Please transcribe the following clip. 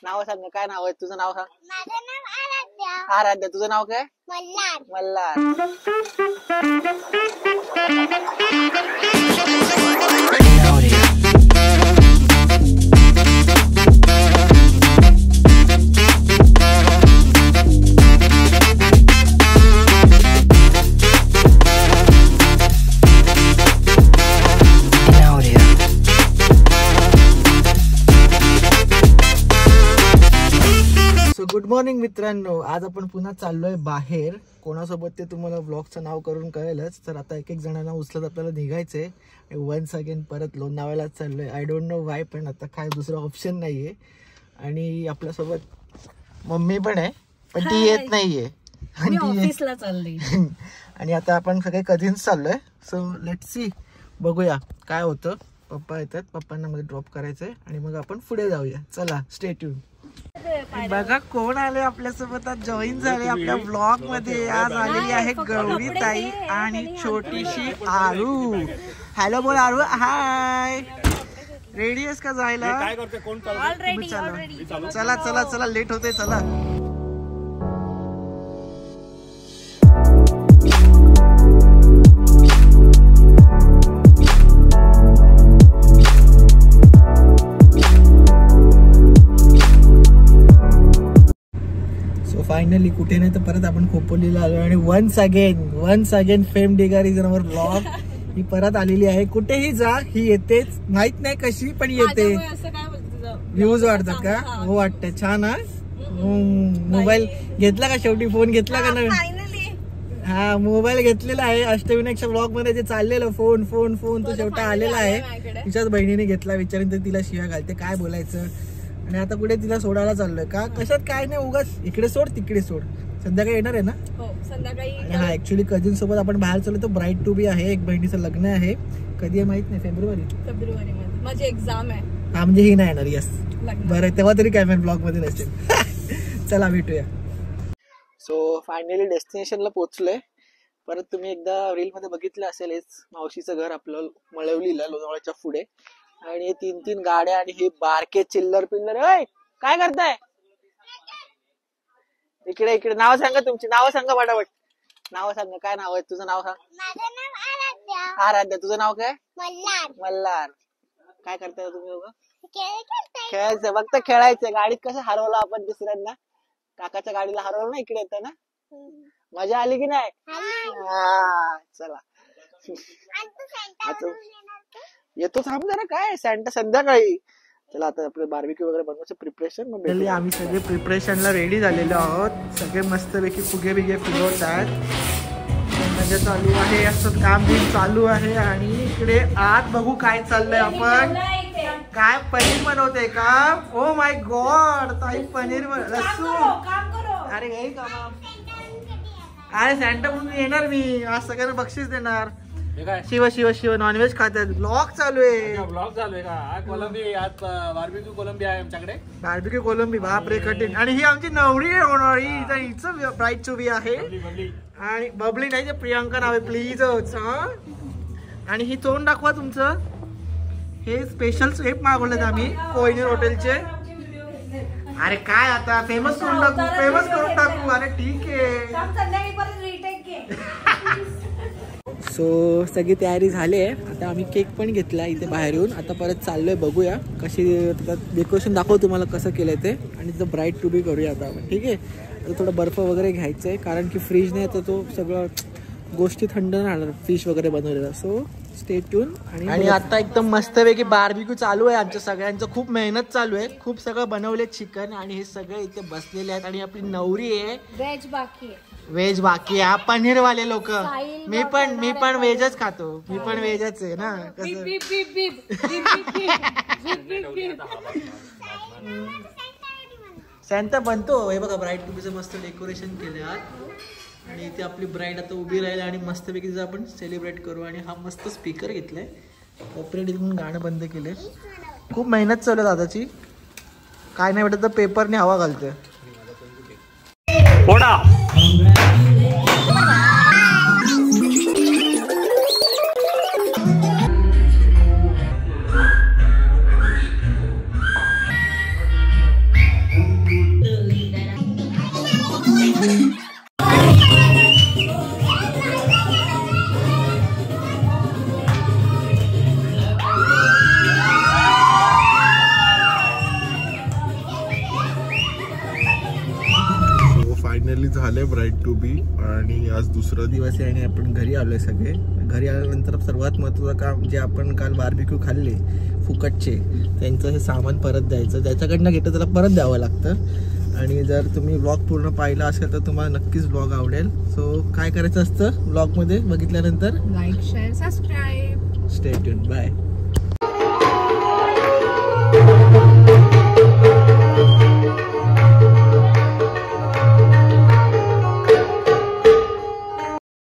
नाव सांग, काय नाव आहे तुझं? नाव सांग. माझं नाव आराध्या. आराध्या. तुझं नाव काय? मल्हार. मल्हार. गुड मॉर्निंग मित्रांनो, आज आपण पुन्हा चाललोय बाहेर. कोणासोबत ते तुम्हाला ब्लॉगचं नाव करून कळेलच. तर आता एक एक जणांना उचलत आपल्याला निघायचंय. वन्स अगेन परत लोणावळ्याला चाललोय. आय डोंट नो वाय, पण आता काय दुसरा ऑप्शन नाहीये. आणि आपल्यासोबत मम्मी पण आहे, पण ती येत नाहीये. ऑफिसला चालली. आणि आता आपण सगळे कधीच चाललोय. सो लेट्स सी, बघूया काय होतं. पप्पा येतात, पप्पांना मध्ये ड्रॉप करायचंय आणि मग आपण पुढे जाऊया. चला, स्टे ट्यून. बघा कोण आले आपल्यासोबत, आज जॉईन झाले आपल्या ब्लॉग मध्ये. आज आलेली आहे गौरी ताई आणि छोटीशी आरू. हॅलो बोल आरू. हाय, रेडी आहेस का जायला? चला चला चला, लेट होते. चला. फायनली कुठे नाही तर परत आपण खोपोलीला आलो. आणि वन्स अगेन फेम डिगारी जनावर ब्लॉग ही परत आलेली आहे. कुठेही जा ही येतेच, माहित नाही कशी पण येते. व्ह्यूज वाटतात का? हो वाटतं. छान. हा, मोबाईल घेतला का? शेवटी फोन घेतला का? नाही, हा मोबाईल घेतलेला आहे. अष्टविनायकच्या ब्लॉग मध्ये जे चाललेलं फोन फोन फोन तो शेवटी आलेला आहे. तिच्याच बहिणीने घेतला. विचारून तर तिला शिव्या घालते, काय बोलायचं. आणि आता कुठे तिला सोडायला चाललोय का? कशात काय नाही, उगाच इकडे सोड तिकडे सोड. संध्याकाळी येणार आहे ना? हो संध्याकाळी. हा, ऍक्च्युली कझिन सोबत आपण बाहेर चाललो. तो ब्राईड टू बी आहे. एक बहिणीचं लग्न आहे. कधी आहे माहित नाही. फेब्रुवारी मध्ये माझी एक्झाम आहे. हा, म्हणजे ही नाही येणार. यस, बरं, तेव्हा तरी काय ब्लॉग मध्ये नसेल. चला भेटूया. सो फायनली डेस्टिनेशनला पोहोचलोय. परत तुम्ही एकदा रील मध्ये बघितलं असेलच, मावशीचं घर आपलं मळवलीला, लोणावळ्याच्या पुढे. आणि 3-3 गाड्या आणि हे बारके चिल्लर पिल्लर. काय करताय? इकडे इकडे. नाव सांगा, तुमची नाव सांगा पटापट. नाव सांगा, काय नाव आहे तुझं? नाव सांग. माझं नाव आराध्या. आराध्या. तुझं नाव काय? मल्हार. मल्हार. काय करताय तुम्ही दोघं? खेळायचं. फक्त खेळायचं. गाडीत कसं हरवलं आपण दुसऱ्यांना? काकाच्या गाडीला हरवलं ना इकडे येताना. मजा आली की नाही? हा, चला येतो. थांब जरा. काय सॅन्टा संध्याकाळी. चला आता आपलं बार्बिक्यू वगैरे बनवायचं प्रिपरेशन. मग आम्ही सगळे प्रिपरेशनला रेडी झालेलो आहोत. सगळे मस्तपैकी फुगे बिगे फिरवतात. मजा चालू आहे, असं काम बिम चालू आहे. आणि इकडे आत बघू काय चाललंय. आपण काय पनीर बनवते का? ओ माय गॉड, ताई पनीर लसूण. अरे काही काम. अरे सॅन्टा म्हणून येणार मी आज. सगळ्यांना बक्षीस देणार. शिव शिव शिव. नॉनव्हेज खातात. ब्लॉग चालू आहे. ब्लॉग चालू आहे का? कोलंबी. आज बार्बिक्यू कोलंबी आहे आमच्याकडे. बार्बिक्यू कोलंबी. बापरे, कठीण. आणि ही आमची नवरी आहे होणारी. हिचं ब्राईड टू बी आहे. आणि बबली नाही, जे प्रियांका नाव आहे प्लीज. आणि ही तोंड दाखवा तुमचं. हे स्पेशल स्वेप मागवलेत आम्ही कोहिनूर हॉटेलचे. अरे काय आता फेमस करून टाकू. अरे ठीक आहे. सो सगळी तयारी झाली आहे. आता आम्ही केक पण घेतला इथे बाहेर येऊन. आता परत चाललोय, बघूया कशी डेकोरेशन दाखव तुम्हाला कसं केलंय ते. आणि तिथं ब्राईड टू बी करूया आता आपण. ठीक आहे. तर थोडं बर्फ वगैरे घ्यायचं आहे, कारण की फ्रीज नाही तर तो सगळं गोष्टी थंड नाही राहणार, फिश वगैरे बनवलेला. So stay tune. आणि आता एकदम मस्तपैकी बार्बिक्यू चालू आहे आमच्या सगळ्यांचं. खूप मेहनत चालू आहे. खूप सगळं बनवले चिकन. आणि हे सगळे इथे बसलेले आहेत. आणि आपली नवरी आहे. व्हेज बाकी आहे. पनीरवाले लोक. मी पण व्हेजच खातो. मी पण व्हेजच आहे ना. सॅन्टा बनतो. हे बघा, ब्राईड टू बीचं मस्त डेकोरेशन केले आहात. आणि इथे आपली ब्राईड आता उभी राहील. आणि मस्तपैकी तिचं आपण सेलिब्रेट करू. आणि हा मस्त स्पीकर घेतलाय. ऑपरेट म्हणून गाणं बंद केलंय. खूप मेहनत चालू आहे दादाची. काय नाही वाटत तर पेपरने हवा घालतोय. झाले ब्राईड टू बी आणि आज दुसरा दिवस आणि आपण घरी आलोय सगळे. घरी आल्यानंतर सर्वात महत्त्वाचं काम जे आपण काल बार्बिक्यू खाल्ले फुकटचे त्यांचं हे सामान परत द्यायचं. त्याच्याकडनं घेतं त्याला परत द्यावं लागतं. आणि जर तुम्ही व्लॉग पूर्ण पाहिला असेल तर तुम्हाला नक्कीच व्लॉग आवडेल. सो काय करायचं असतं व्लॉगमध्ये बघितल्यानंतर like share subscribe. Stay tune. Bye.